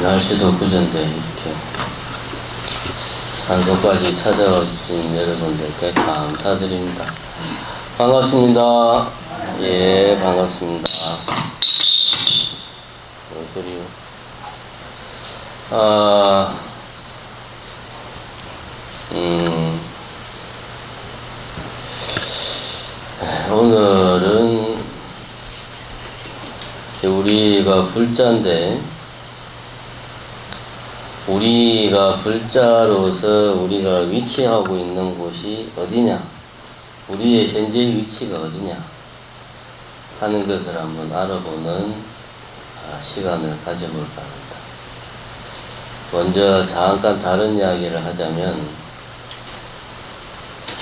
날씨도 그전데 이렇게 산소까지 찾아와 주신 여러분들께 감사드립니다. 반갑습니다. 예, 반갑습니다. 뭔 소리요? 오늘은 우리가 불자인데, 우리가 불자로서 우리가 위치하고 있는 곳이 어디냐, 우리의 현재 위치가 어디냐 하는 것을 한번 알아보는 시간을 가져볼까 합니다. 먼저 잠깐 다른 이야기를 하자면,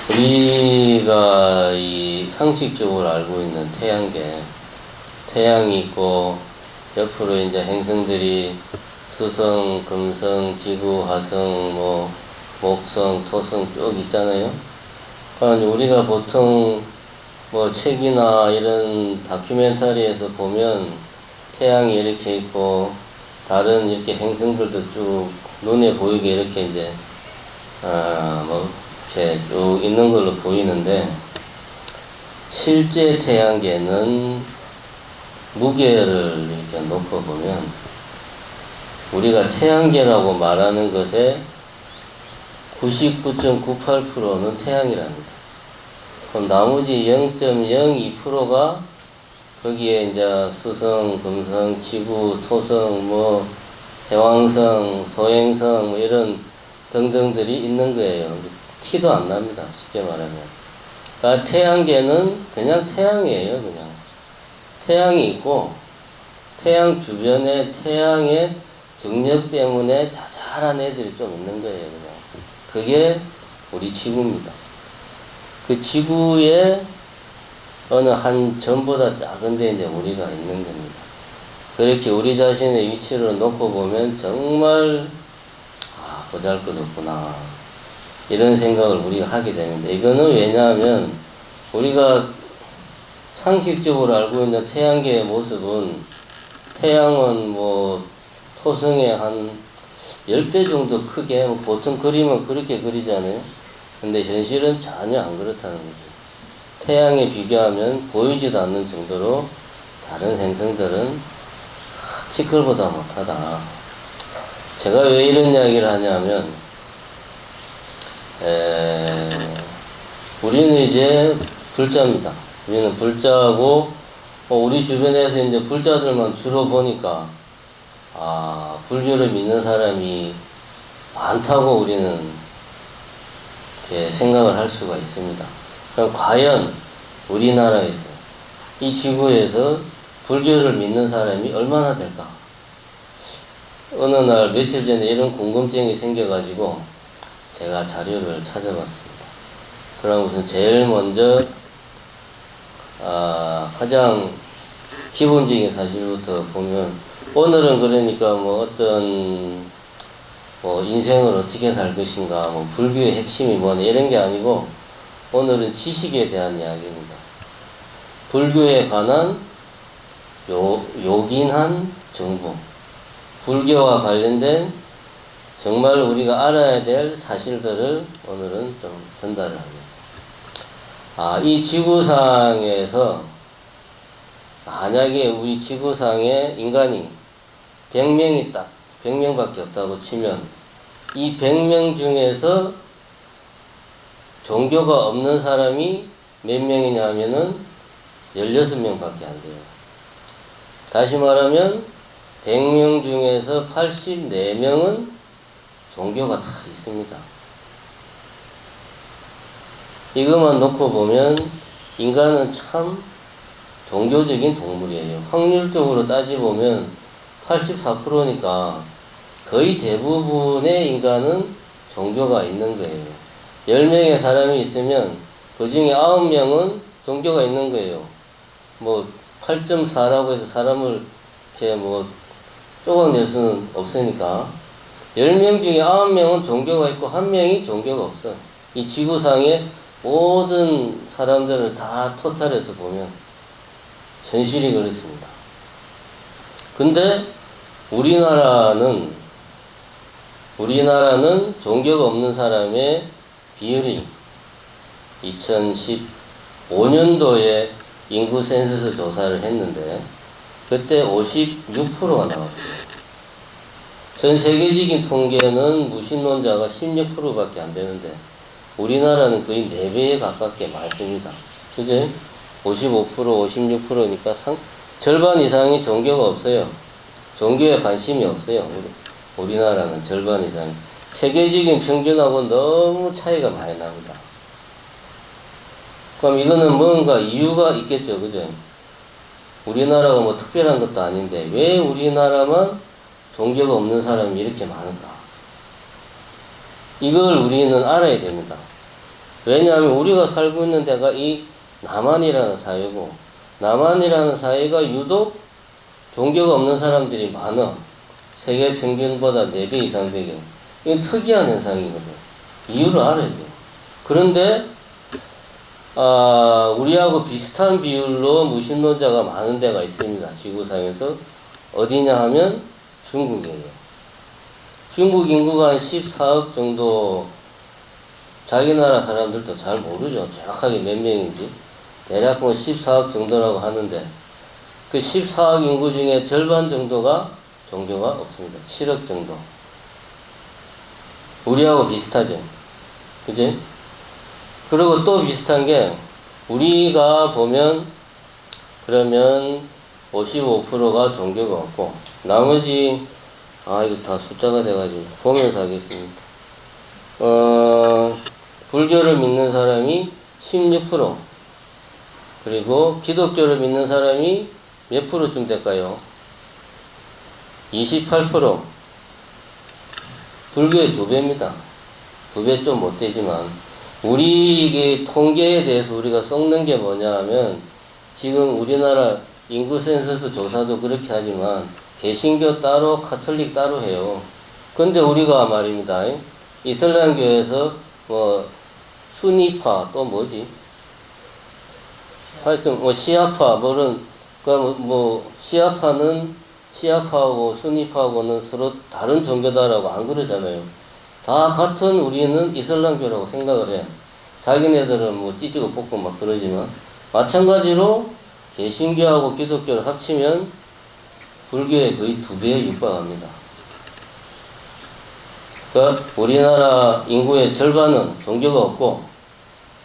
우리가 이 상식적으로 알고 있는 태양계, 태양이 있고 옆으로 이제 행성들이 수성, 금성, 지구, 화성, 목성, 토성 쭉 있잖아요. 그러니까 우리가 보통 책이나 이런 다큐멘터리에서 보면 태양이 이렇게 있고 다른 이렇게 행성들도 쭉 눈에 보이게 이렇게 이제 이렇게 쭉 있는 걸로 보이는데, 실제 태양계는 무게를 이렇게 놓고 보면 우리가 태양계라고 말하는 것의 99.98%는 태양이랍니다. 그럼 나머지 0.02%가 거기에 이제 수성, 금성, 지구, 토성, 해왕성, 소행성 이런 등등들이 있는 거예요. 티도 안 납니다. 쉽게 말하면. 그러니까 태양계는 그냥 태양이에요. 그냥 태양이 있고 태양 주변에 태양의 중력 때문에 자잘한 애들이 좀 있는 거예요. 그냥 그게 우리 지구입니다. 그 지구에 어느 한 점보다 작은 데 이제 우리가 있는 겁니다. 그렇게 우리 자신의 위치를 놓고 보면 정말 보잘것없구나 이런 생각을 우리가 하게 되는데, 이거는 왜냐하면 우리가 상식적으로 알고 있는 태양계의 모습은, 태양은 토성의 한 10배 정도 크게 보통 그림은 그렇게 그리잖아요. 근데 현실은 전혀 안 그렇다는 거죠. 태양에 비교하면 보이지도 않는 정도로 다른 행성들은 티끌보다 못하다. 제가 왜 이런 이야기를 하냐면, 우리는 이제 불자입니다. 우리는 불자고, 우리 주변에서 이제 불자들만 주로 보니까, 불교를 믿는 사람이 많다고 우리는 이렇게 생각을 할 수가 있습니다. 그럼 과연 우리나라에서, 이 지구에서 불교를 믿는 사람이 얼마나 될까? 어느 날 며칠 전에 이런 궁금증이 생겨가지고 제가 자료를 찾아봤습니다. 그럼 우선 제일 먼저 가장 기본적인 사실부터 보면, 오늘은 그러니까 어떤 인생을 어떻게 살 것인가, 불교의 핵심이 뭐냐 이런 게 아니고, 오늘은 지식에 대한 이야기입니다. 불교에 관한 요긴한 정보, 불교와 관련된 정말 우리가 알아야 될 사실들을 오늘은 좀 전달을 합니다. 이 지구상에서 만약에 우리 지구상에 인간이 100명밖에 없다고 치면, 이 100명 중에서 종교가 없는 사람이 몇 명이냐 하면은 16명밖에 안 돼요. 다시 말하면 100명 중에서 84명은 종교가 다 있습니다. 이것만 놓고 보면 인간은 참 종교적인 동물이에요. 확률적으로 따지보면 84%니까 거의 대부분의 인간은 종교가 있는 거예요. 10명의 사람이 있으면 그 중에 9명은 종교가 있는 거예요. 8.4라고 해서 사람을 이렇게 쪼각낼 수는 없으니까 10명 중에 9명은 종교가 있고 1명이 종교가 없어. 이 지구상의 모든 사람들을 다 토탈해서 보면 현실이 그렇습니다. 근데 우리나라는 종교가 없는 사람의 비율이 2015년도에 인구 센서스 조사를 했는데 그때 56%가 나왔어요. 전 세계적인 통계는 무신론자가 16%밖에 안 되는데 우리나라는 거의 4배에 가깝게 많습니다. 그죠? 55%, 56%니까 절반 이상이 종교가 없어요. 종교에 관심이 없어요. 우리나라는 절반 이상이. 세계적인 평균하고 너무 차이가 많이 납니다. 그럼 이거는 뭔가 이유가 있겠죠. 그죠? 우리나라가 뭐 특별한 것도 아닌데 왜 우리나라만 종교가 없는 사람이 이렇게 많은가? 이걸 우리는 알아야 됩니다. 왜냐하면 우리가 살고 있는 데가 이 남한이라는 사회고 남한이라는 사회가 유독 종교가 없는 사람들이 많아. 세계 평균보다 4배 이상 되게. 이건 특이한 현상이거든. 이유를 알아야 돼요. 그런데 우리하고 비슷한 비율로 무신론자가 많은 데가 있습니다. 지구상에서. 어디냐 하면 중국이에요. 중국 인구가 한 14억 정도, 자기 나라 사람들도 잘 모르죠. 정확하게 몇 명인지. 대략 14억 정도라고 하는데 그 14억 인구 중에 절반 정도가 종교가 없습니다. 7억 정도. 우리하고 비슷하죠. 그지? 그리고 또 비슷한 게 우리가 보면 그러면 55%가 종교가 없고 나머지 이거 다 숫자가 돼가지고 보면서 하겠습니다. 불교를 믿는 사람이 16%, 그리고 기독교를 믿는 사람이 몇 프로쯤 될까요? 28%. 불교의 2배입니다. 2배 좀 못 되지만 우리 이게 통계에 대해서 우리가 썩는 게 뭐냐 하면 지금 우리나라 인구 센서스 조사도 그렇게 하지만 개신교 따로 카톨릭 따로 해요. 근데 우리가 말입니다. 이슬람교에서 뭐 수니파 또 뭐지? 하여튼 뭐 시아파 시아파하고 수니파하고는 서로 다른 종교다라고 안 그러잖아요. 다 같은 우리는 이슬람교라고 생각을 해. 자기네들은 뭐 찌찌고 뽑고 막 그러지만 마찬가지로 개신교하고 기독교를 합치면 불교의 거의 2배에 육박합니다. 그러니까 우리나라 인구의 절반은 종교가 없고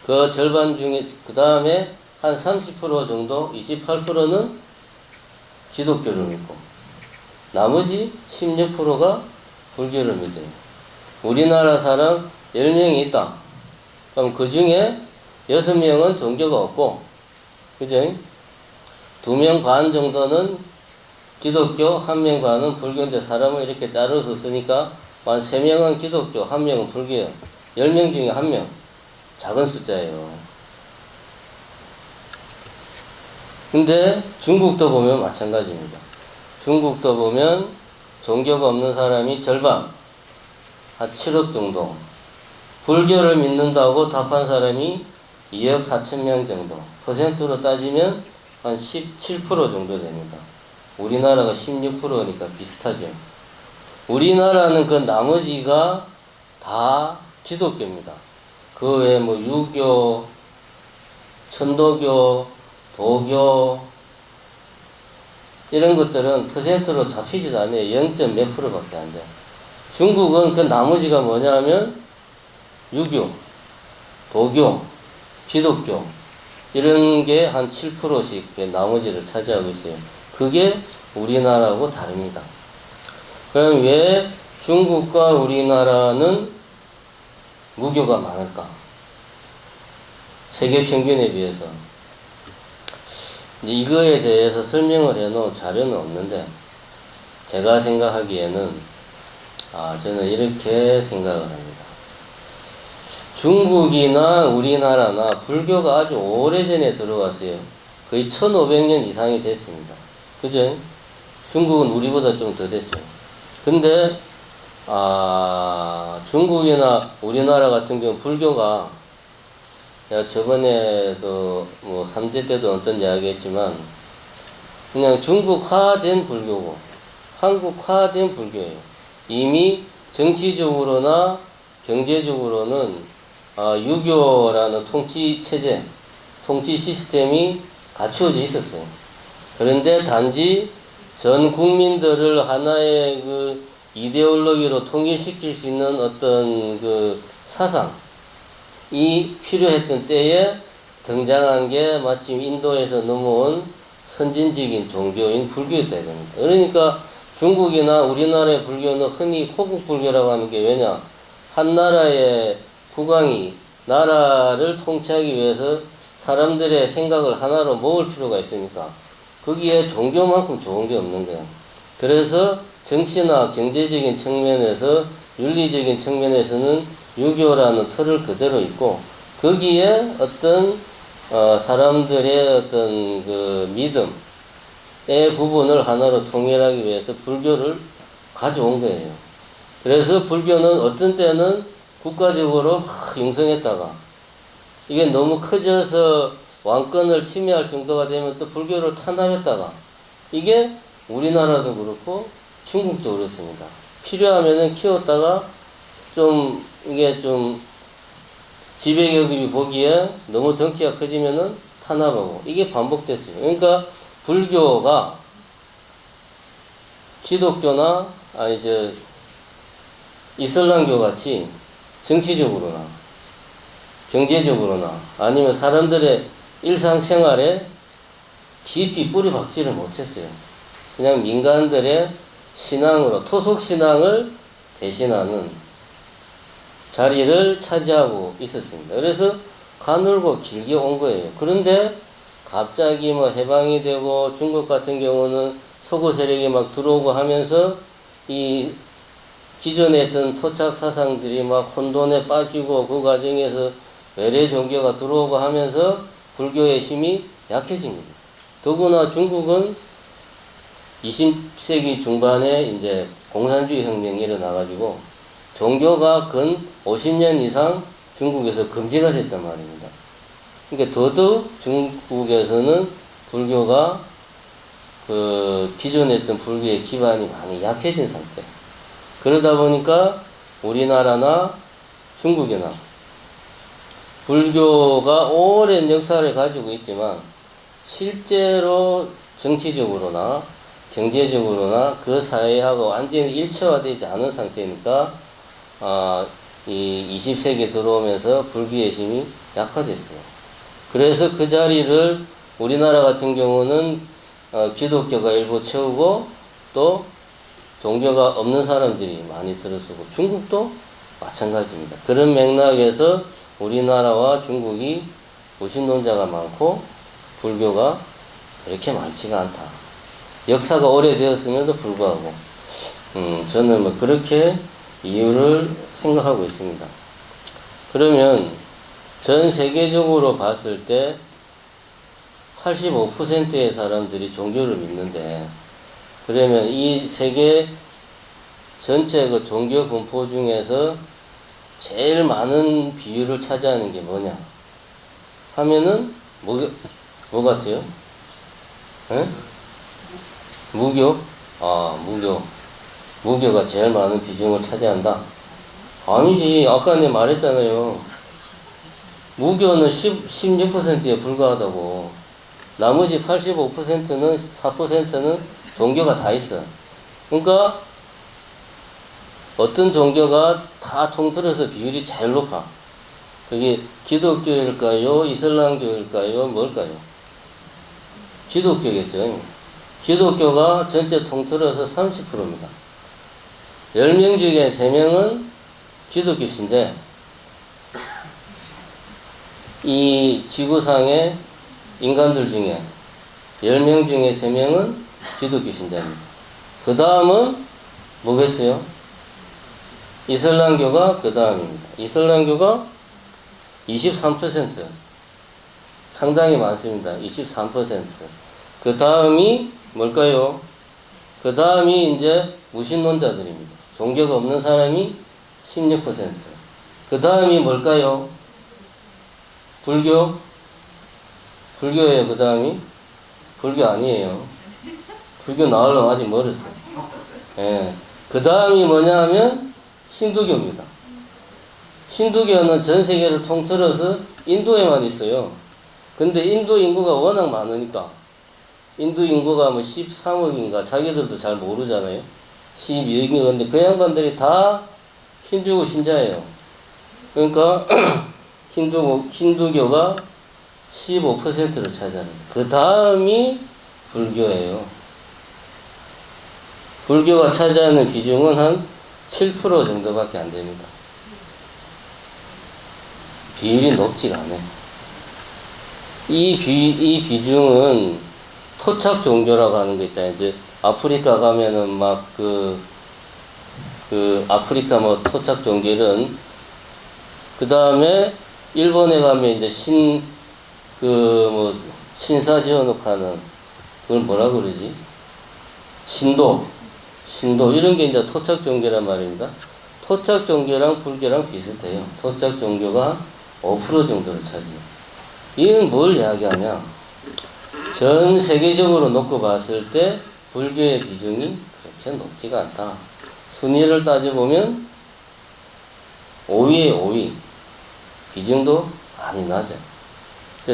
그 절반 중에 그 다음에 한 30% 정도, 28%는 기독교를 믿고 나머지 16%가 불교를 믿어요. 우리나라 사람 10명이 있다. 그럼 그 중에 6명은 종교가 없고, 그죠? 2명 반 정도는 기독교, 1명 반은 불교인데 사람을 이렇게 자르서 쓰니까 한 3명은 기독교, 1명은 불교예요. 10명 중에 1명. 작은 숫자예요. 근데 중국도 보면 마찬가지입니다. 중국도 보면 종교가 없는 사람이 절반, 한 7억 정도. 불교를 믿는다고 답한 사람이 2억 4천 명 정도. 퍼센트로 따지면 한 17% 정도 됩니다. 우리나라가 16%니까 비슷하죠. 우리나라는 그 나머지가 다 기독교입니다. 그 외에 뭐 유교, 천도교, 도교 이런 것들은 퍼센트로 잡히지도 않아요. 0. 몇 %밖에 안 돼. 중국은 그 나머지가 뭐냐 하면 유교, 도교, 기독교 이런 게 한 7%씩 나머지를 차지하고 있어요. 그게 우리나라하고 다릅니다. 그럼 왜 중국과 우리나라는 무교가 많을까? 세계 평균에 비해서. 이거에 대해서 설명을 해놓은 자료는 없는데 제가 생각하기에는 저는 이렇게 생각을 합니다. 중국이나 우리나라나 불교가 아주 오래전에 들어왔어요. 거의 1500년 이상이 됐습니다. 그죠? 중국은 우리보다 좀 더 됐죠. 근데 중국이나 우리나라 같은 경우 불교가 내가 저번에도 뭐 3대 때도 어떤 이야기 했지만 그냥 중국화된 불교고 한국화된 불교예요. 이미 정치적으로나 경제적으로는 유교라는 통치 체제, 통치 시스템이 갖추어져 있었어요. 그런데 단지 전 국민들을 하나의 그 이데올로기로 통일시킬 수 있는 어떤 그 사상이 필요했던 때에 등장한 게 마침 인도에서 넘어온 선진적인 종교인 불교였다 이겁니다. 그러니까 중국이나 우리나라의 불교는 흔히 호국 불교라고 하는 게 왜냐? 한 나라의 국왕이 나라를 통치하기 위해서 사람들의 생각을 하나로 모을 필요가 있으니까 거기에 종교만큼 좋은 게 없는 거야. 그래서 정치나 경제적인 측면에서 윤리적인 측면에서는 유교라는 틀을 그대로 있고 거기에 어떤 사람들의 어떤 그 믿음의 부분을 하나로 통일하기 위해서 불교를 가져온 거예요. 그래서 불교는 어떤 때는 국가적으로 막 융성했다가 이게 너무 커져서 왕권을 침해할 정도가 되면 또 불교를 탄압했다가 이게 우리나라도 그렇고 중국도 그렇습니다. 필요하면은 키웠다가 좀 이게 좀 지배계급이 보기에 너무 덩치가 커지면은 탄압하고 이게 반복됐어요. 그러니까 불교가 기독교나 이제 이슬람교 같이 정치적으로나 경제적으로나 아니면 사람들의 일상생활에 깊이 뿌리 박지를 못했어요. 그냥 민간들의 신앙으로 토속신앙을 대신하는 자리를 차지하고 있었습니다. 그래서 가늘고 길게 온 거예요. 그런데 갑자기 뭐 해방이 되고 중국 같은 경우는 서구 세력이 막 들어오고 하면서 이 기존에 했던 토착 사상들이 막 혼돈에 빠지고 그 과정에서 외래 종교가 들어오고 하면서 불교의 힘이 약해진 겁니다. 더구나 중국은 20세기 중반에 이제 공산주의 혁명이 일어나가지고 종교가 근 50년 이상 중국에서 금지가 됐단 말입니다. 그러니까 더더욱 중국에서는 불교가 그 기존에 했던 불교의 기반이 많이 약해진 상태. 그러다 보니까 우리나라나 중국이나 불교가 오랜 역사를 가지고 있지만 실제로 정치적으로나 경제적으로나 그 사회하고 완전히 일체화되지 않은 상태니까 이 20세기 들어오면서 불교의 힘이 약화됐어요. 그래서 그 자리를 우리나라 같은 경우는 기독교가 일부 채우고 또 종교가 없는 사람들이 많이 들어서고 중국도 마찬가지입니다. 그런 맥락에서 우리나라와 중국이 무신론자가 많고 불교가 그렇게 많지가 않다. 역사가 오래되었음에도 불구하고 저는 뭐 그렇게 이유를 생각하고 있습니다. 그러면 전 세계적으로 봤을 때 85%의 사람들이 종교를 믿는데 그러면 이 세계 전체 그 종교 분포 중에서 제일 많은 비율을 차지하는 게 뭐냐 하면은 뭐 같아요? 에? 무교? 무교가 제일 많은 비중을 차지한다? 아니지. 아까 내가 말했잖아요. 무교는 16%에 불과하다고. 나머지 85%는 4%는 종교가 다 있어. 그러니까 어떤 종교가 다 통틀어서 비율이 제일 높아. 그게 기독교일까요? 이슬람교일까요? 뭘까요? 기독교겠죠. 기독교가 전체 통틀어서 30%입니다. 10명 중에 3명은 기독교 신자예요. 이 지구상의 인간들 중에 10명 중에 3명은 기독교 신자입니다. 그 다음은 뭐겠어요? 이슬람교가 그 다음입니다. 이슬람교가 23%. 상당히 많습니다. 23%. 그 다음이 뭘까요? 그 다음이 이제 무신론자들입니다. 종교가 없는 사람이 16%. 그 다음이 뭘까요? 불교? 불교예요, 그 다음이? 불교 아니에요. 불교 나오려면 아직 멀었어요. 예. 그 다음이 뭐냐 하면 힌두교입니다. 힌두교는 전 세계를 통틀어서 인도에만 있어요. 근데 인도 인구가 워낙 많으니까, 인도 인구가 뭐 13억인가, 자기들도 잘 모르잖아요. 12억인가. 근데 그 양반들이 다 힌두교 신자예요. 그러니까 힌두교가 15%를 차지합니다. 그 다음이 불교예요. 불교가 차지하는 비중은 한 7% 정도밖에 안 됩니다. 비율이 높지가 않아요. 이 비중은 토착 종교라고 하는 거 있잖아요. 이제 아프리카 가면은 막 아프리카 뭐 토착 종교는, 그 다음에 일본에 가면 이제 신사 지어놓고하는, 그걸 뭐라 그러지? 신도 이런 게 이제 토착 종교란 말입니다. 토착 종교랑 불교랑 비슷해요. 토착 종교가 5% 정도를 차지해요. 이건 뭘 이야기하냐? 전 세계적으로 놓고 봤을 때 불교의 비중이 그렇게 높지가 않다. 순위를 따져보면 5위에 5위. 비중도 많이 낮아요.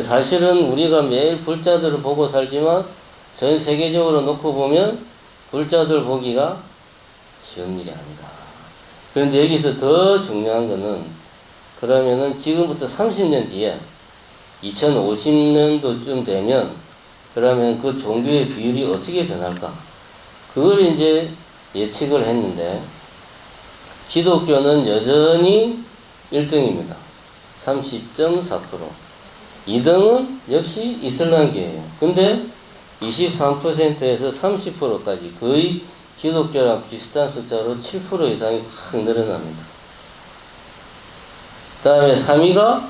사실은 우리가 매일 불자들을 보고 살지만 전 세계적으로 놓고 보면 불자들 보기가 쉬운 일이 아니다. 그런데 여기서 더 중요한 거는, 그러면은 지금부터 30년 뒤에 2050년도쯤 되면 그러면 그 종교의 비율이 어떻게 변할까? 그걸 이제 예측을 했는데, 기독교는 여전히 1등입니다. 30.4%. 2등은 역시 이슬람교예요. 근데 23%에서 30%까지 거의 기독교랑 비슷한 숫자로 7% 이상이 확 늘어납니다. 그 다음에 3위가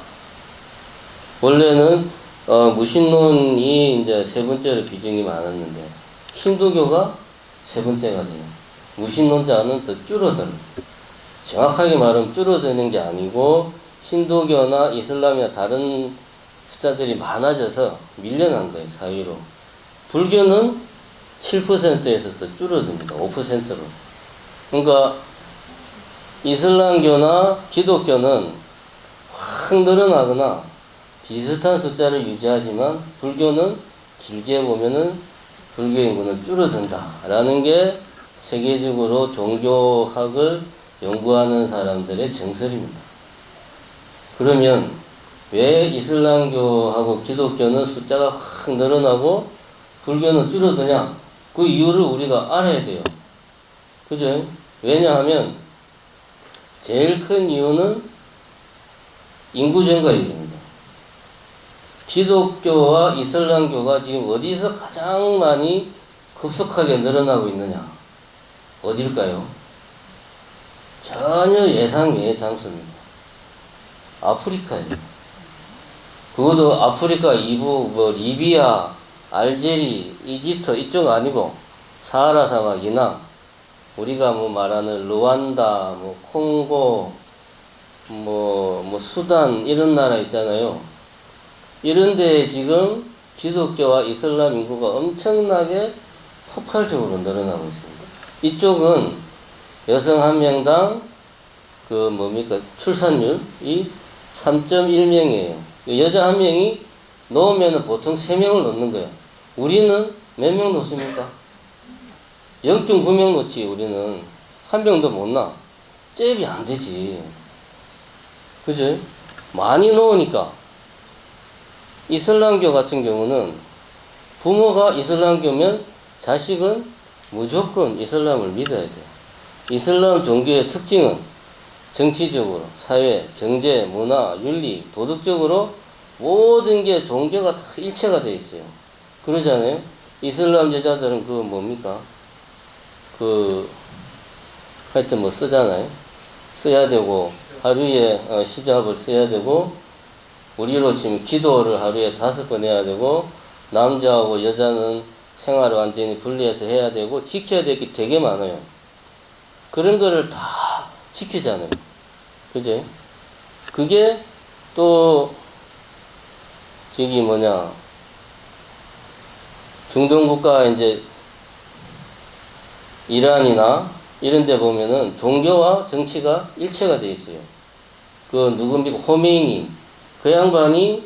원래는 무신론이 이제 세 번째로 비중이 많았는데 힌두교가 세 번째가 돼요. 무신론자는 더 줄어들어요. 정확하게 말하면 줄어드는 게 아니고 힌두교나 이슬람이나 다른 숫자들이 많아져서 밀려난 거예요, 사위로. 불교는 7%에서 더 줄어듭니다. 5%로. 그러니까 이슬람교나 기독교는 확 늘어나거나 비슷한 숫자를 유지하지만 불교는 길게 보면은 불교 인구는 줄어든다라는 게 세계적으로 종교학을 연구하는 사람들의 정설입니다. 그러면 왜 이슬람교하고 기독교는 숫자가 확 늘어나고 불교는 줄어드냐? 그 이유를 우리가 알아야 돼요. 그죠? 왜냐하면 제일 큰 이유는 인구 증가율입니다. 기독교와 이슬람교가 지금 어디서 가장 많이 급속하게 늘어나고 있느냐? 어딜까요? 전혀 예상 외의 장소입니다. 아프리카예요. 그것도 아프리카 이부, 리비아, 알제리, 이집트 이쪽 아니고 사하라 사막 이남, 우리가 말하는 르완다, 콩고, 수단 이런 나라 있잖아요. 이런 데에 지금 기독교와 이슬람 인구가 엄청나게 폭발적으로 늘어나고 있습니다. 이쪽은 여성 한 명당 출산율이 3.1명이에요. 여자 한 명이 넣으면 보통 3명을 넣는 거예요. 우리는 몇 명 넣습니까? 0.9명 넣지. 우리는 한 명도 못 넣어. 잽이 안 되지. 그죠? 많이 넣으니까. 이슬람교 같은 경우는 부모가 이슬람교면 자식은 무조건 이슬람을 믿어야 돼요. 이슬람 종교의 특징은 정치적으로, 사회, 경제, 문화, 윤리, 도덕적으로 모든 게 종교가 다 일체가 되어 있어요. 그러잖아요. 이슬람 여자들은 하여튼 쓰잖아요. 써야 되고, 하루에 히잡을 써야 되고, 우리로 치면 기도를 하루에 5번 해야 되고, 남자하고 여자는 생활을 완전히 분리해서 해야 되고, 지켜야 될 게 되게 많아요. 그런 거를 다 지키잖아요. 그죠? 그게 또 중동 국가 이제 이란이나 이런 데 보면은 종교와 정치가 일체가 되어 있어요. 그 누굽니까? 호메이니. 그 양반이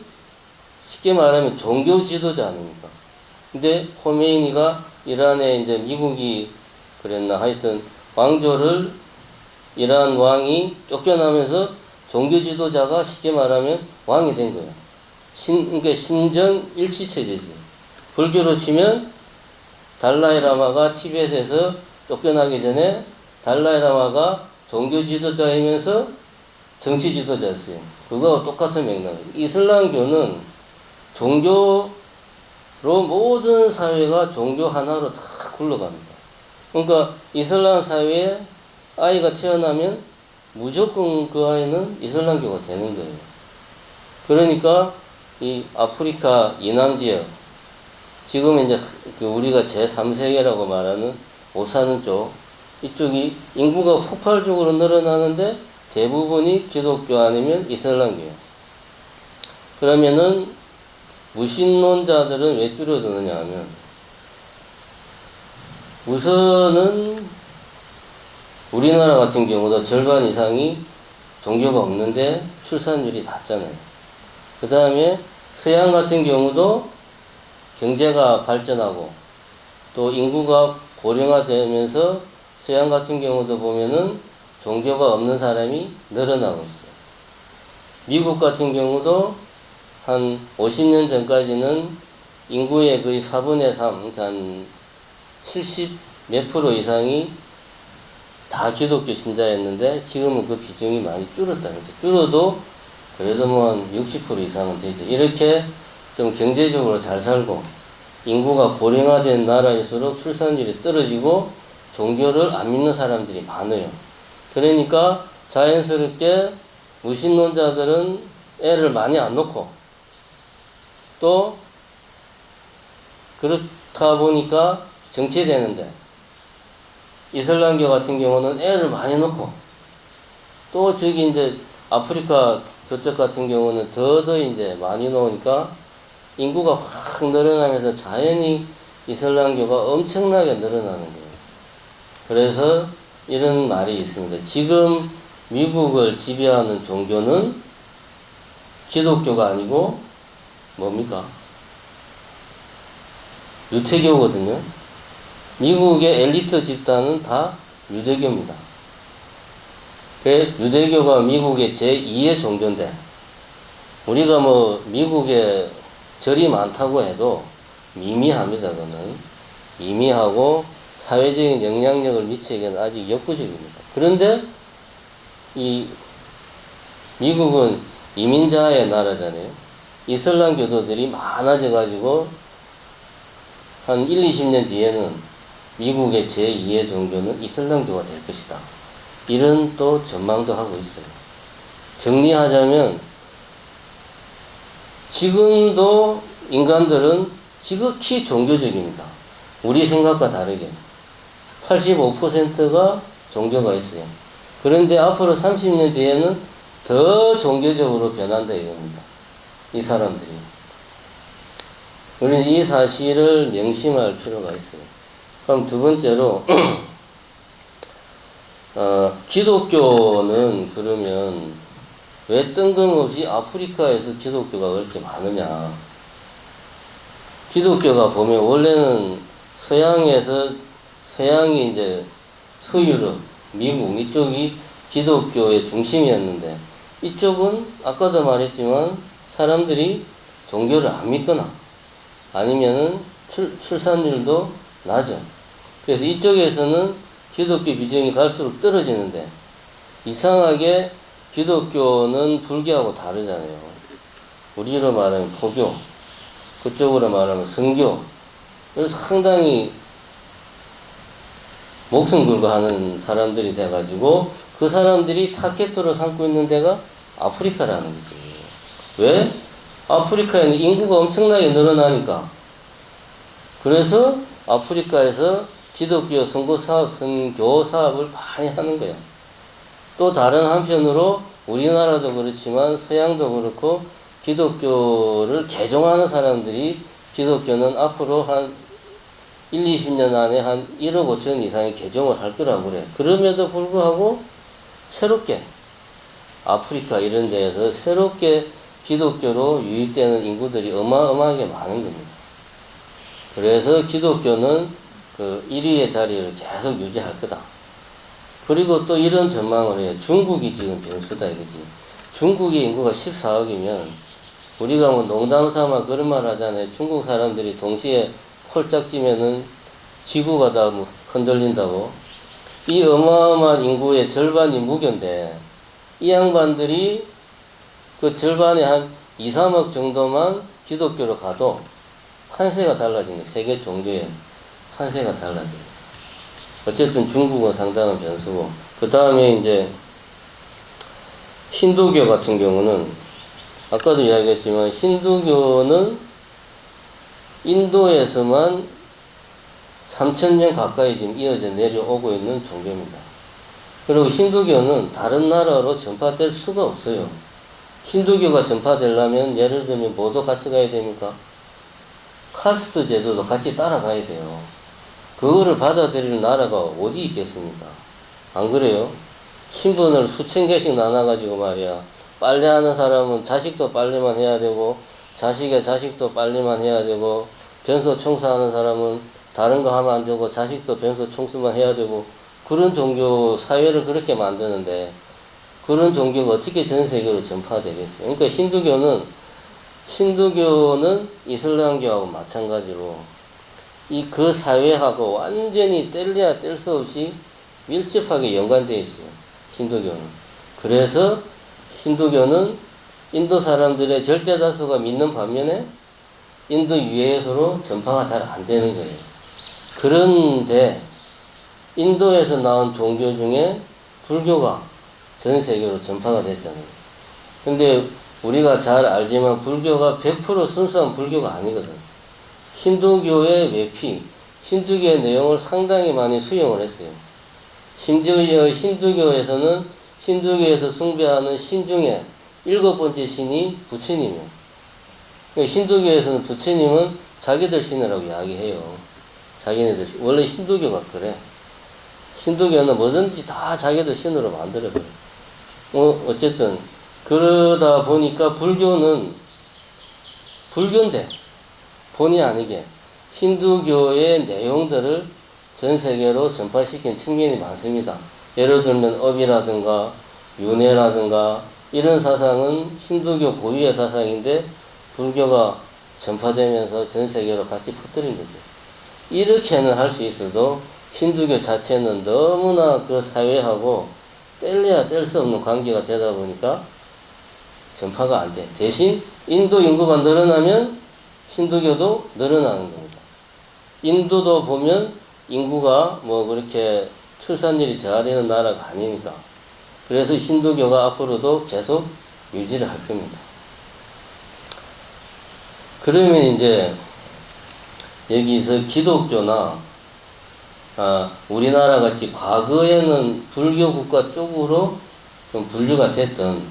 쉽게 말하면 종교 지도자 아닙니까? 근데 호메이니가 이란에 이제 미국이 그랬나 하여튼 왕조를 이란 왕이 쫓겨나면서 종교 지도자가 쉽게 말하면 왕이 된 거예요. 그러니까 신정 일치 체제지. 불교로 치면 달라이라마가 티벳에서 쫓겨나기 전에 달라이라마가 종교 지도자이면서 정치 지도자였어요. 그거와 똑같은 맥락이에요. 이슬람교는 종교로 모든 사회가 종교 하나로 다 굴러갑니다. 그러니까 이슬람 사회에 아이가 태어나면 무조건 그 아이는 이슬람교가 되는 거예요. 그러니까 이 아프리카 이남 지역, 지금 이제 그 우리가 제3세계라고 말하는 못 사는 쪽, 이쪽이 인구가 폭발적으로 늘어나는데 대부분이 기독교 아니면 이슬람교예요. 그러면은 무신론자들은 왜 줄어드느냐 하면 우선은 우리나라 같은 경우도 절반 이상이 종교가 없는데 출산율이 낮잖아요. 그 다음에 서양 같은 경우도 경제가 발전하고 또 인구가 고령화되면서 서양 같은 경우도 보면은 종교가 없는 사람이 늘어나고 있어요. 미국 같은 경우도 한 50년 전까지는 인구의 거의 4분의 3, 그러니까 한 70 몇 프로 이상이 다 기독교 신자였는데 지금은 그 비중이 많이 줄었답니다. 줄어도 그래도 뭐 한 60% 이상은 되죠. 이렇게 좀 경제적으로 잘 살고 인구가 고령화된 나라일수록 출산율이 떨어지고 종교를 안 믿는 사람들이 많아요. 그러니까 자연스럽게 무신론자들은 애를 많이 안 놓고 또 그렇다 보니까 정체되는데 이슬람교 같은 경우는 애를 많이 놓고 또 저기 이제 아프리카 저쪽 같은 경우는 더 이제 많이 놓으니까 인구가 확 늘어나면서 자연히 이슬람교가 엄청나게 늘어나는 거예요. 그래서 이런 말이 있습니다. 지금 미국을 지배하는 종교는 기독교가 아니고 뭡니까? 유태교거든요. 미국의 엘리트 집단은 다 유대교입니다. 유대교가 미국의 제2의 종교인데 우리가 뭐 미국에 절이 많다고 해도 미미합니다. 그거는 미미하고 사회적인 영향력을 미치기에는 아직 역부족입니다. 그런데 이 미국은 이민자의 나라잖아요. 이슬람 교도들이 많아져 가지고 한 1, 20년 뒤에는 미국의 제2의 종교는 이슬람교가 될 것이다. 이런 또 전망도 하고 있어요. 정리하자면 지금도 인간들은 지극히 종교적입니다. 우리 생각과 다르게 85%가 종교가 있어요. 그런데 앞으로 30년 뒤에는 더 종교적으로 변한다 이겁니다. 이 사람들이. 우리는 이 사실을 명심할 필요가 있어요. 그럼 두 번째로 기독교는 그러면 왜 뜬금없이 아프리카에서 기독교가 그렇게 많으냐. 기독교가 보면 원래는 서양이 이제 서유럽, 미국 이쪽이 기독교의 중심이었는데 이쪽은 아까도 말했지만 사람들이 종교를 안 믿거나 아니면은 출산율도 낮아. 그래서 이쪽에서는 기독교 비중이 갈수록 떨어지는데 이상하게 기독교는 불교하고 다르잖아요. 우리로 말하면 포교, 그쪽으로 말하면 선교. 그래서 상당히 목숨 걸고 하는 사람들이 돼가지고 그 사람들이 타겟으로 삼고 있는 데가 아프리카라는 거지. 왜? 아프리카에는 인구가 엄청나게 늘어나니까. 그래서 아프리카에서 기독교 선교 사업을 많이 하는 거야. 또 다른 한편으로 우리나라도 그렇지만 서양도 그렇고 기독교를 개종하는 사람들이 기독교는 앞으로 한 1, 20년 안에 한 1억 5천 이상의 개종을 할 거라고 그래. 그럼에도 불구하고 새롭게 아프리카 이런 데에서 새롭게 기독교로 유입되는 인구들이 어마어마하게 많은 겁니다. 그래서 기독교는 그 1위의 자리를 계속 유지할 거다. 그리고 또 이런 전망을 해요. 중국이 지금 변수다 이거지. 중국의 인구가 14억이면 우리가 뭐 농담 삼아 그런 말 하잖아요. 중국 사람들이 동시에 홀짝 찌면은 지구가 다 뭐 흔들린다고. 이 어마어마한 인구의 절반이 무교인데 이 양반들이 그 절반의 한 2, 3억 정도만 기독교로 가도 판세가 달라진 거예요. 세계 종교의 판세가 달라져요. 어쨌든 중국은 상당한 변수고, 그 다음에 이제 힌두교 같은 경우는 아까도 이야기했지만 힌두교는 인도에서만 3,000년 가까이 지금 이어져 내려오고 있는 종교입니다. 그리고 힌두교는 다른 나라로 전파될 수가 없어요. 힌두교가 전파되려면 예를 들면 뭐도 같이 가야 됩니까? 카스트 제도도 같이 따라가야 돼요. 그거를 받아들일 나라가 어디 있겠습니까? 안 그래요? 신분을 수천 개씩 나눠가지고 말이야. 빨래하는 사람은 자식도 빨래만 해야 되고, 자식의 자식도 빨래만 해야 되고, 변소 청소하는 사람은 다른 거 하면 안 되고, 자식도 변소 청소만 해야 되고, 그런 종교, 사회를 그렇게 만드는데, 그런 종교가 어떻게 전 세계로 전파되겠어요? 그러니까 힌두교는 이슬람교하고 마찬가지로 그 사회하고 완전히 뗄래야 뗄 수 없이 밀접하게 연관되어 있어요. 힌두교는. 그래서 힌두교는 인도 사람들의 절대 다수가 믿는 반면에 인도 유해에서로 전파가 잘 안 되는 거예요. 그런데 인도에서 나온 종교 중에 불교가 전 세계로 전파가 됐잖아요. 근데 우리가 잘 알지만 불교가 100% 순수한 불교가 아니거든. 힌두교의 외피, 힌두교의 내용을 상당히 많이 수용을 했어요. 심지어 힌두교에서는 힌두교에서 숭배하는 신 중에 7번째 신이 부처님이에요. 힌두교에서는 부처님은 자기들 신이라고 이야기해요. 자기네들 신. 원래 힌두교가 그래. 힌두교는 뭐든지 다 자기들 신으로 만들어버려. 어쨌든 그러다 보니까 불교인데 본의 아니게 힌두교의 내용들을 전 세계로 전파시킨 측면이 많습니다. 예를 들면 업이라든가 윤회라든가 이런 사상은 힌두교 고유의 사상인데 불교가 전파되면서 전 세계로 같이 퍼뜨린 거죠. 이렇게는 할 수 있어도 힌두교 자체는 너무나 그 사회하고 뗄래야 뗄 수 없는 관계가 되다 보니까 전파가 안 돼. 대신 인도 인구가 늘어나면 힌두교도 늘어나는 겁니다. 인도도 보면 인구가 뭐 그렇게 출산율이 저하되는 나라가 아니니까. 그래서 힌두교가 앞으로도 계속 유지를 할 겁니다. 그러면 이제 여기서 기독교나 우리나라 같이 과거에는 불교 국가 쪽으로 좀 분류가 됐던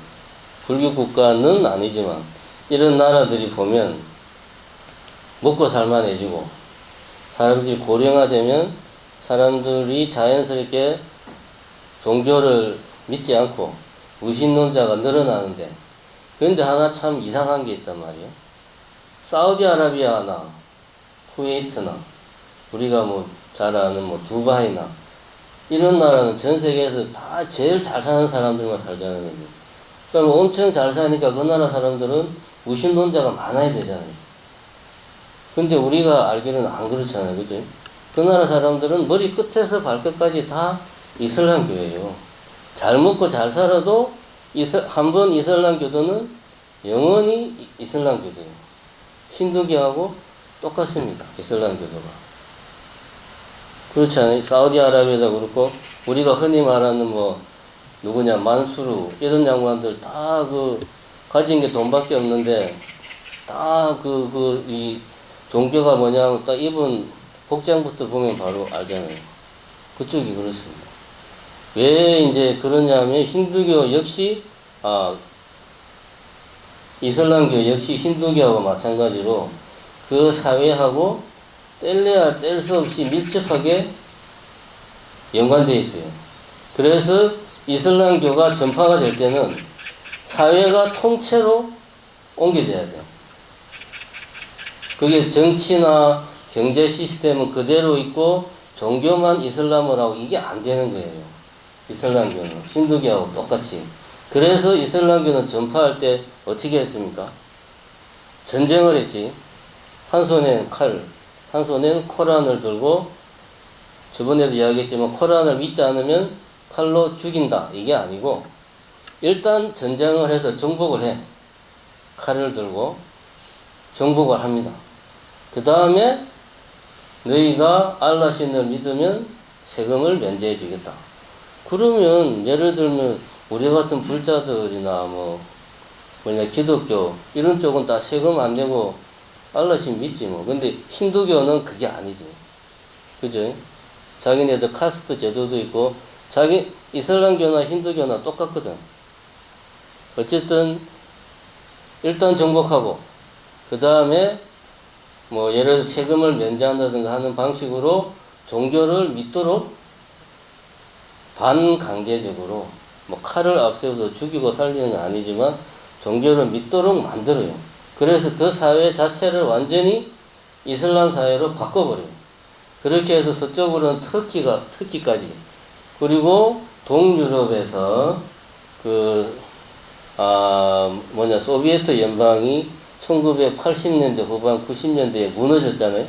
불교 국가는 아니지만 이런 나라들이 보면 먹고 살만해지고 사람들이 고령화되면 사람들이 자연스럽게 종교를 믿지 않고 무신론자가 늘어나는데, 그런데 하나 참 이상한 게 있단 말이에요. 사우디아라비아나 쿠웨이트나 우리가 뭐 잘 아는 뭐 두바이나 이런 나라는 전 세계에서 다 제일 잘 사는 사람들만 살자는 겁니다. 그럼 엄청 잘 사니까 그 나라 사람들은 무신론자가 많아야 되잖아요. 근데 우리가 알기로는 안 그렇잖아요. 그죠? 그 나라 사람들은 머리 끝에서 발끝까지 다 이슬람교예요. 잘 먹고 잘 살아도 한번 이슬람교도는 영원히 이슬람교도예요. 힌두교하고 똑같습니다. 이슬람교도가. 그렇지 않아요? 사우디아라비아도 그렇고 우리가 흔히 말하는 뭐 누구냐 만수르 이런 양반들 다 가진 게 돈밖에 없는데 다 이 종교가 뭐냐면 딱 입은 복장부터 보면 바로 알잖아요. 그쪽이 그렇습니다. 왜 이제 그러냐면 힌두교 역시 이슬람교 역시 힌두교하고 마찬가지로 그 사회하고 뗄래야 뗄 수 없이 밀접하게 연관되어 있어요. 그래서 이슬람교가 전파가 될 때는 사회가 통째로 옮겨져야 돼요. 그게 정치나 경제 시스템은 그대로 있고 종교만 이슬람을 하고 이게 안 되는 거예요. 이슬람교는 힌두교하고 똑같이. 그래서 이슬람교는 전파할 때 어떻게 했습니까? 전쟁을 했지. 한 손엔 칼, 한 손엔 코란을 들고, 저번에도 이야기했지만 코란을 믿지 않으면 칼로 죽인다 이게 아니고 일단 전쟁을 해서 정복을 해. 칼을 들고 정복을 합니다. 그 다음에 너희가 알라 신을 믿으면 세금을 면제해 주겠다. 그러면 예를 들면 우리 같은 불자들이나 기독교 이런 쪽은 다 세금 안 내고 알라 신 믿지 뭐. 근데 힌두교는 그게 아니지. 그죠? 자기네들 카스트 제도도 있고 이슬람교나 힌두교나 똑같거든. 어쨌든 일단 정복하고 그 다음에 예를 들어 세금을 면제한다든가 하는 방식으로 종교를 믿도록 반강제적으로 칼을 앞세워서 죽이고 살리는 건 아니지만 종교를 믿도록 만들어요. 그래서 그 사회 자체를 완전히 이슬람 사회로 바꿔버려요. 그렇게 해서 서쪽으로는 터키까지 그리고 동유럽에서 소비에트 연방이 1980년대 후반 90년대에 무너졌잖아요.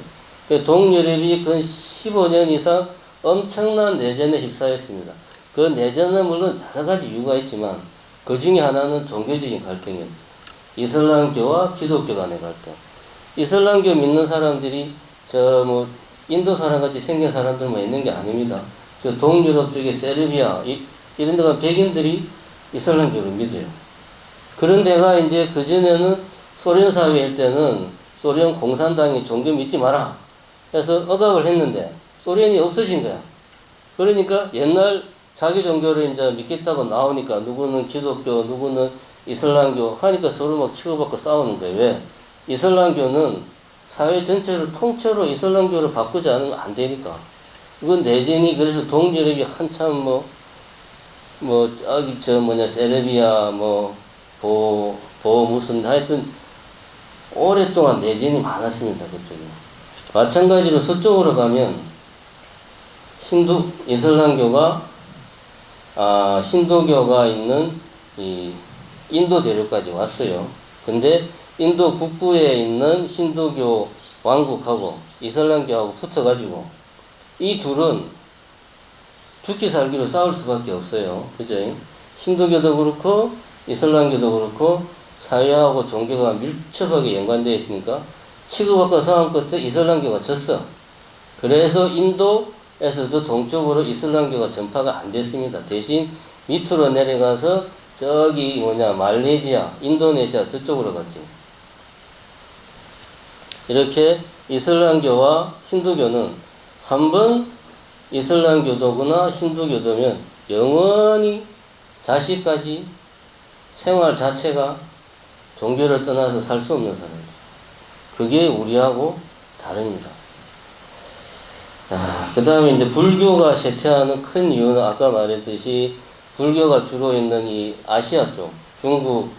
그 동유럽이 그 15년 이상 엄청난 내전에 휩싸였습니다. 그 내전은 물론 여러 가지 이유가 있지만 그 중에 하나는 종교적인 갈등이었어요. 이슬람교와 기독교 간의 갈등. 이슬람교 믿는 사람들이 인도 사람같이 생긴 사람들만 있는 게 아닙니다. 저 동유럽 쪽에 세르비아 이런 데가 백인들이 이슬람교를 믿어요. 그런 데가 이제 그전에는 소련 사회일 때는 소련 공산당이 종교 믿지 마라 해서 억압을 했는데 소련이 없어진 거야. 그러니까 옛날 자기 종교를 이제 믿겠다고 나오니까 누구는 기독교, 누구는 이슬람교 하니까 서로 막 치고받고 싸우는 거예요. 왜? 이슬람교는 사회 전체를 통째로 이슬람교를 바꾸지 않으면 안 되니까. 이건 내전이 그래서 동유럽이 한참 세르비아 무슨 하여튼 오랫동안 내전이 많았습니다. 그쪽에. 마찬가지로 서쪽으로 가면 신도교가 있는 이 인도 대륙까지 왔어요. 근데 인도 북부에 있는 힌두교 왕국하고 이슬람교하고 붙어가지고 이 둘은 죽기 살기로 싸울 수밖에 없어요. 그죠? 힌두교도 그렇고 이슬람교도 그렇고 사회하고 종교가 밀접하게 연관되어 있으니까 치고받고 싸움 끝에 이슬람교가 졌어. 그래서 인도에서도 동쪽으로 이슬람교가 전파가 안 됐습니다. 대신 밑으로 내려가서 말레이시아, 인도네시아 저쪽으로 갔지. 이렇게 이슬람교와 힌두교는 한번 이슬람교도구나 힌두교도면 영원히 자식까지 생활 자체가 종교를 떠나서 살 수 없는 사람이에요. 그게 우리하고 다릅니다. 그 다음에 이제 불교가 쇠퇴하는 큰 이유는 아까 말했듯이 불교가 주로 있는 이 아시아 쪽, 중국,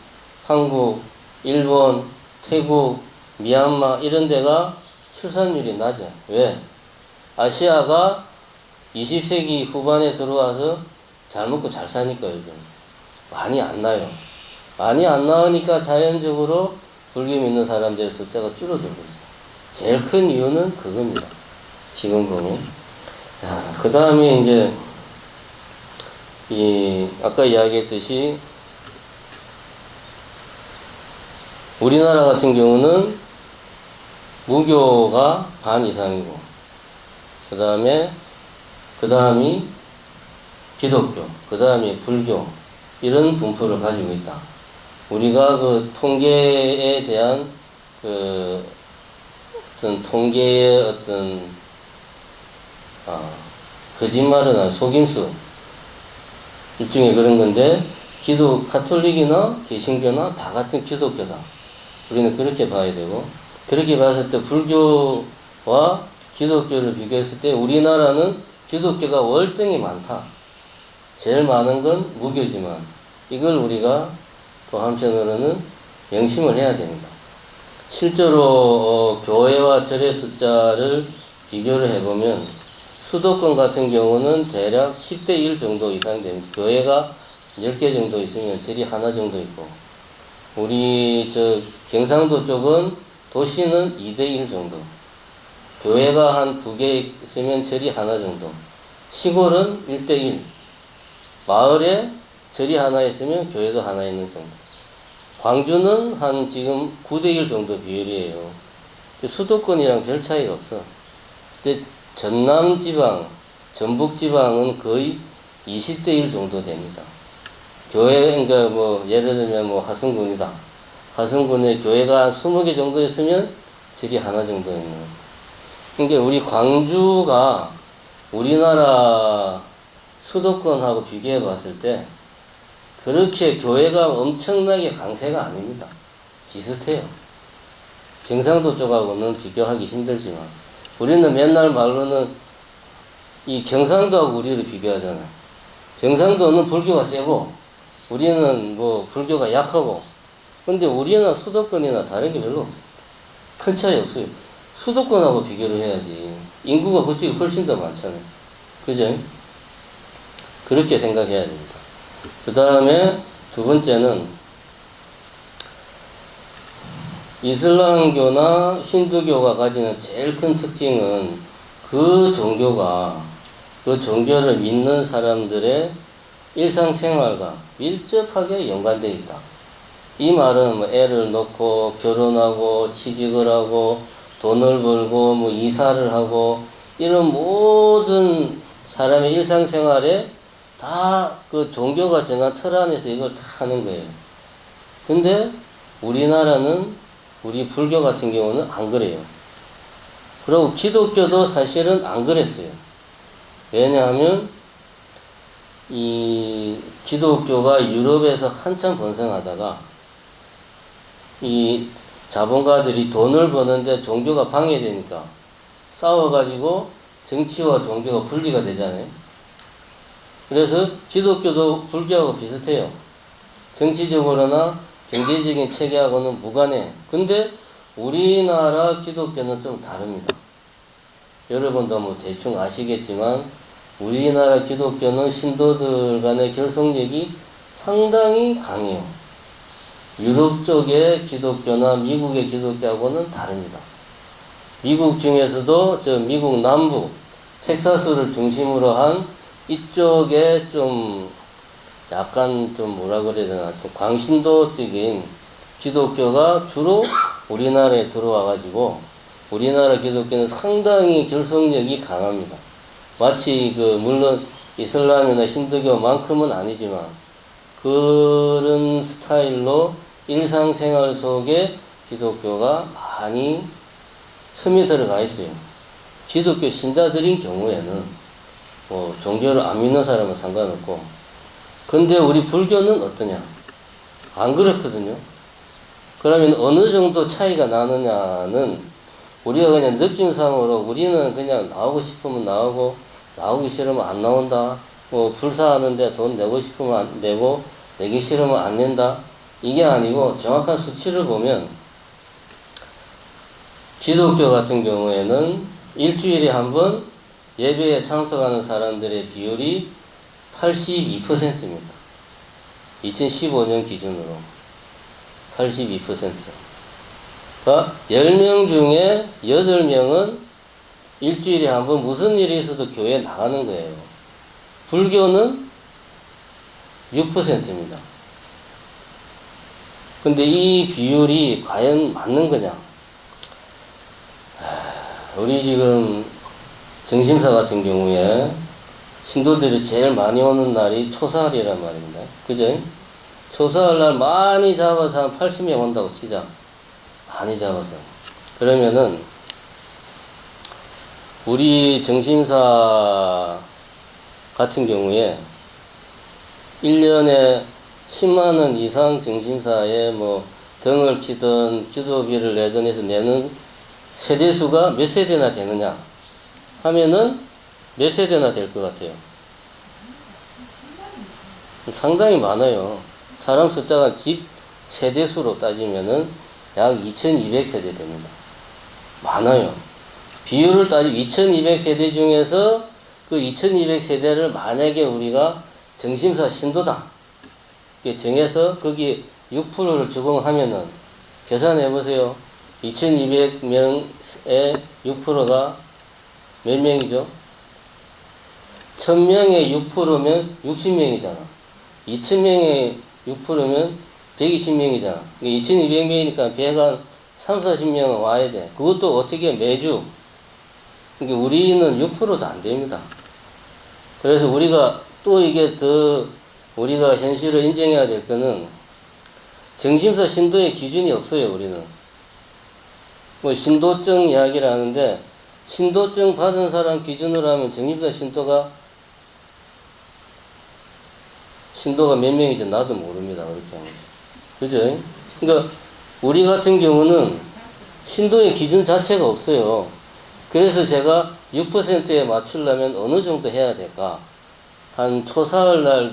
한국, 일본, 태국, 미얀마 이런 데가 출산율이 낮아. 왜? 아시아가 20세기 후반에 들어와서 잘 먹고 잘 사니까 요즘 많이 안 나요. 많이 안 나오니까 자연적으로 불교 믿는 사람들의 숫자가 줄어들고 있어요. 제일 큰 이유는 그겁니다. 지금 보면. 그 다음에 이제 아까 이야기했듯이 우리나라 같은 경우는 무교가 반 이상이고 그 다음이 기독교, 그 다음이 불교 이런 분포를 가지고 있다. 우리가 그 통계에 대한 어떤 통계의 거짓말은 아니고 속임수 일종의 그런 건데 카톨릭이나 개신교나 다 같은 기독교다. 우리는 그렇게 봐야 되고 그렇게 봤을 때 불교와 기독교를 비교했을 때 우리나라는 기독교가 월등히 많다. 제일 많은 건 무교지만 이걸 우리가 또 한편으로는 명심을 해야 됩니다. 실제로 교회와 절의 숫자를 비교를 해보면 수도권 같은 경우는 대략 10대 1 정도 이상 됩니다. 교회가 10개 정도 있으면 절이 하나 정도 있고, 우리 경상도 쪽은 도시는 2대 1 정도, 교회가 한 2개 있으면 절이 하나 정도, 시골은 1대 1, 마을에 절이 하나 있으면 교회도 하나 있는 정도. 광주는 한 지금 9대 1 정도 비율이에요. 수도권이랑 별 차이가 없어. 근데 전남지방, 전북지방은 거의 20대 1 정도 됩니다. 교회, 그러니까 뭐 예를 들면 뭐 화성군이다. 화성군에 교회가 한 20개 정도 있으면 절이 하나 정도 있는. 그러니까 우리 광주가 우리나라 수도권하고 비교해 봤을 때 그렇게 교회가 엄청나게 강세가 아닙니다. 비슷해요. 경상도 쪽하고는 비교하기 힘들지만, 우리는 맨날 말로는 이 경상도하고 우리를 비교하잖아요. 경상도는 불교가 세고 우리는 뭐 불교가 약하고, 근데 우리나 수도권이나 다른 게 별로 없어요. 큰 차이 없어요. 수도권하고 비교를 해야지. 인구가 그쪽이 훨씬 더 많잖아요. 그죠? 그렇게 생각해야 됩니다. 그 다음에 두 번째는 이슬람교나 힌두교가 가지는 제일 큰 특징은 그 종교를 믿는 사람들의 일상생활과 밀접하게 연관되어 있다. 이 말은 뭐 애를 놓고 결혼하고 취직을 하고 돈을 벌고 뭐 이사를 하고 이런 모든 사람의 일상생활에 다 그 종교가 정한 틀 안에서 이걸 다 하는 거예요. 근데 우리나라는, 우리 불교 같은 경우는 안 그래요. 그리고 기독교도 사실은 안 그랬어요. 왜냐하면 이 기독교가 유럽에서 한참 번성하다가 이 자본가들이 돈을 버는데 종교가 방해되니까 싸워가지고 정치와 종교가 분리가 되잖아요. 그래서 기독교도 불교하고 비슷해요. 정치적으로나 경제적인 체계하고는 무관해. 근데 우리나라 기독교는 좀 다릅니다. 여러분도 뭐 대충 아시겠지만 우리나라 기독교는 신도들 간의 결속력이 상당히 강해요. 유럽 쪽의 기독교나 미국의 기독교하고는 다릅니다. 미국 중에서도 미국 남부 텍사스를 중심으로 한 이쪽에 좀 약간 좀 뭐라 그래야 되나, 좀 광신도적인 기독교가 주로 우리나라에 들어와 가지고 우리나라 기독교는 상당히 결속력이 강합니다. 마치 물론 이슬람이나 힌두교만큼은 아니지만 그런 스타일로 일상생활 속에 기독교가 많이 스며 들어가 있어요. 기독교 신자들인 경우에는 뭐 종교를 안 믿는 사람은 상관없고, 근데 우리 불교는 어떠냐? 안 그렇거든요. 그러면 어느 정도 차이가 나느냐는 우리가 그냥 느낌상으로 우리는 그냥 나오고 싶으면 나오고 나오기 싫으면 안 나온다. 뭐 불사하는데 돈 내고 싶으면 안 내고 내기 싫으면 안 낸다. 이게 아니고 정확한 수치를 보면 기독교 같은 경우에는 일주일에 한 번 예배에 참석하는 사람들의 비율이 82%입니다. 2015년 기준으로 82%. 그러니까 10명 중에 8명은 일주일에 한 번 무슨 일이 있어도 교회에 나가는 거예요. 불교는 6%입니다. 근데 이 비율이 과연 맞는 거냐? 우리 지금 정심사 같은 경우에 신도들이 제일 많이 오는 날이 초사흘이란 말입니다. 그죠? 초사흘 날 많이 잡아서 한 80명 온다고 치자. 많이 잡아서. 그러면은 우리 정심사 같은 경우에 1년에 10만원 이상 정심사에 뭐 등을 키든 기도비를 내든 해서 내는 세대수가 몇 세대나 되느냐? 하면은 몇 세대나 될 것 같아요? 상당히 많아요. 사람 숫자가 집 세대수로 따지면은 약 2200세대 됩니다. 많아요. 비율을 따지면 2200세대 중에서 그 2200세대를 만약에 우리가 정심사 신도다 정해서 거기 6%를 적용하면은 계산해 보세요. 2200명의 6%가 몇 명이죠? 1000명의 6%면 60명이잖아. 2000명의 6%면 120명이잖아. 2200명이니까 배가 3, 40명은 와야 돼. 그것도 어떻게 매주. 그러니까 우리는 6%도 안 됩니다. 그래서 우리가 또 이게 더 우리가 현실을 인정해야 될 거는 정심사 신도의 기준이 없어요, 우리는. 뭐 신도증 이야기를 하는데 신도증 받은 사람 기준으로 하면 정심사 신도가 몇 명인지 나도 모릅니다. 그렇게 하면서. 그죠? 그러니까 우리 같은 경우는 신도의 기준 자체가 없어요. 그래서 제가 6%에 맞추려면 어느 정도 해야 될까? 한 초사흘 날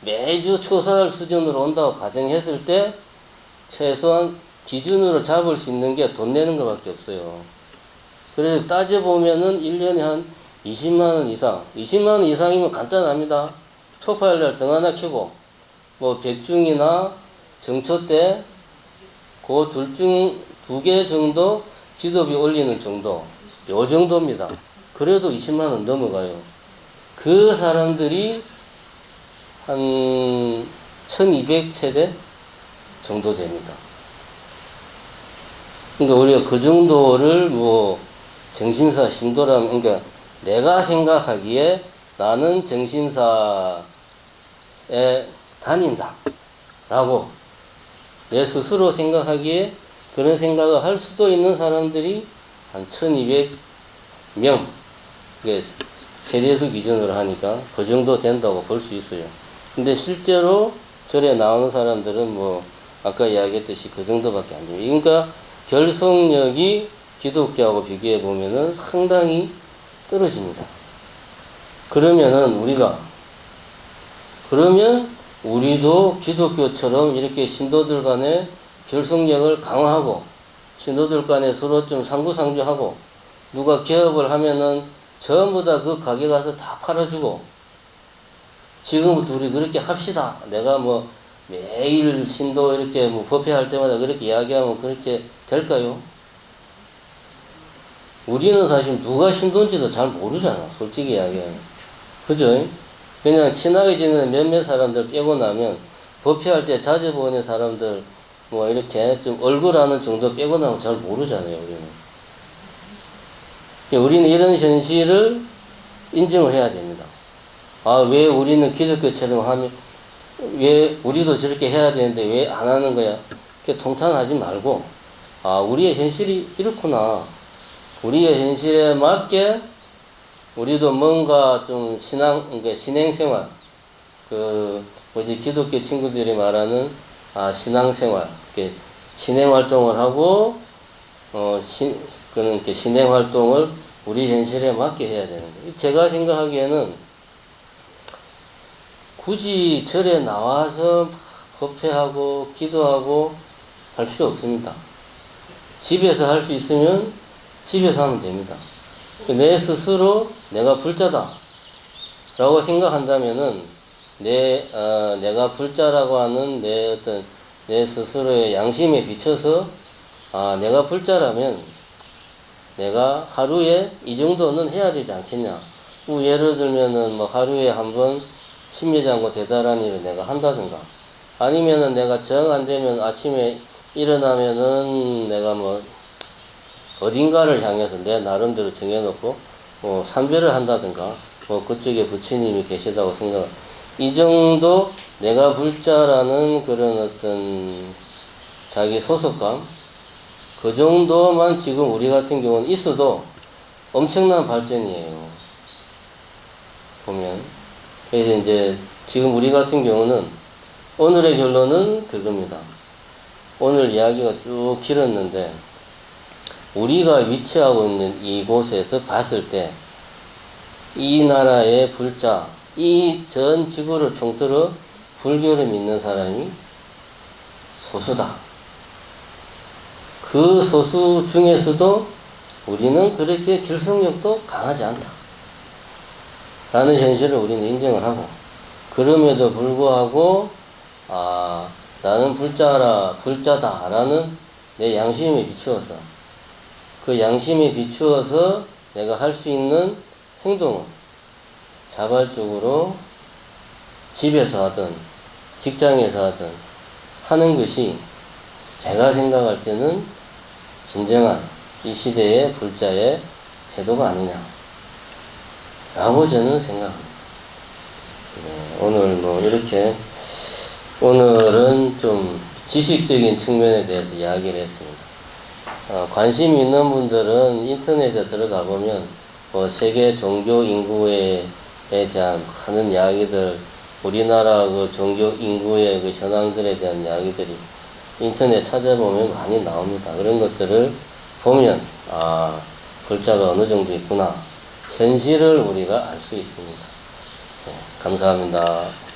매주 초사흘 수준으로 온다고 가정했을 때 최소한 기준으로 잡을 수 있는 게 돈 내는 것밖에 없어요. 그래서 따져보면은 1년에 한 20만원 이상. 20만원 이상이면 간단합니다. 초파일 날 등 하나 켜고, 뭐, 백중이나 정초 때, 그 두 개 정도 기도비 올리는 정도. 요 정도입니다. 그래도 20만원 넘어가요. 그 사람들이 한 1200세대 정도 됩니다. 그러니까 우리가 그 정도를 뭐 정심사 신도라면, 그러니까 내가 생각하기에 나는 정심사에 다닌다 라고 내 스스로 생각하기에 그런 생각을 할 수도 있는 사람들이 한 1200명, 세대수 기준으로 하니까 그 정도 된다고 볼 수 있어요. 근데 실제로 절에 나오는 사람들은 뭐 아까 이야기했듯이 그 정도밖에 안 됩니다. 그러니까 결속력이 기독교하고 비교해 보면은 상당히 떨어집니다. 그러면 우리도 기독교처럼 이렇게 신도들 간에 결속력을 강화하고 신도들 간에 서로 좀 상부상조하고 누가 개업을 하면은 전부 다 그 가게 가서 다 팔아주고 지금부터 우리 그렇게 합시다. 내가 뭐 매일 신도 이렇게 뭐 법회할 때마다 그렇게 이야기하면 그렇게 될까요? 우리는 사실 누가 신도인지도 잘 모르잖아. 솔직히 이야기하면. 그죠? 그냥 친하게 지내는 몇몇 사람들 빼고 나면 법회할 때 자주 보는 사람들 뭐 이렇게 좀 얼굴 아는 정도 빼고 나면 잘 모르잖아요. 우리는 이런 현실을 인정을 해야 됩니다. 아, 왜 우리는 기독교처럼 하면, 왜 우리도 저렇게 해야 되는데 왜 안 하는 거야? 이렇게 통탄하지 말고, 아, 우리의 현실이 이렇구나. 우리의 현실에 맞게 우리도 뭔가 좀 그러니까 신행생활, 기독교 친구들이 말하는, 신앙생활, 이렇게 신행활동을 하고, 그런 신행활동을 우리 현실에 맞게 해야 되는 거예요. 제가 생각하기에는 굳이 절에 나와서 막 법회하고 기도하고 할 필요 없습니다. 집에서 할 수 있으면 집에서 하면 됩니다. 내 스스로 내가 불자다 라고 생각한다면은 내가 불자라고 하는 내 스스로의 양심에 비춰서 내가 불자라면 내가 하루에 이 정도는 해야 되지 않겠냐. 예를 들면은 뭐 하루에 한 번 심리장고 대단한 일을 내가 한다든가 아니면은 내가 정 안 되면 아침에 일어나면은 내가 뭐 어딘가를 향해서 내 나름대로 정해놓고 뭐 삼배를 한다든가 뭐 그쪽에 부처님이 계시다고 이 정도 내가 불자라는 그런 어떤 자기 소속감 그 정도만 지금 우리 같은 경우는 있어도 엄청난 발전이에요. 보면. 그래서 이제 지금 우리 같은 경우는 오늘의 결론은 그겁니다. 오늘 이야기가 쭉 길었는데 우리가 위치하고 있는 이곳에서 봤을 때 이 나라의 불자, 이 전 지구를 통틀어 불교를 믿는 사람이 소수다. 그 소수 중에서도 우리는 그렇게 결속력도 강하지 않다. 라는 현실을 우리는 인정을 하고, 그럼에도 불구하고, 나는 불자다. 라는 내 양심에 비추어서, 그 양심에 비추어서 내가 할 수 있는 행동을 자발적으로 집에서 하든, 직장에서 하든 하는 것이 제가 생각할 때는 진정한 이 시대의 불자의 태도가 아니냐 라고 저는 생각합니다. 네, 오늘 이렇게 오늘은 좀 지식적인 측면에 대해서 이야기를 했습니다. 관심 있는 분들은 인터넷에 들어가 보면 세계 종교 인구에 대한 많은 이야기들, 우리나라 그 종교 인구의 그 현황들에 대한 이야기들이 인터넷 찾아보면 많이 나옵니다. 그런 것들을 보면 불자가 어느 정도 있구나, 현실을 우리가 알 수 있습니다. 네, 감사합니다.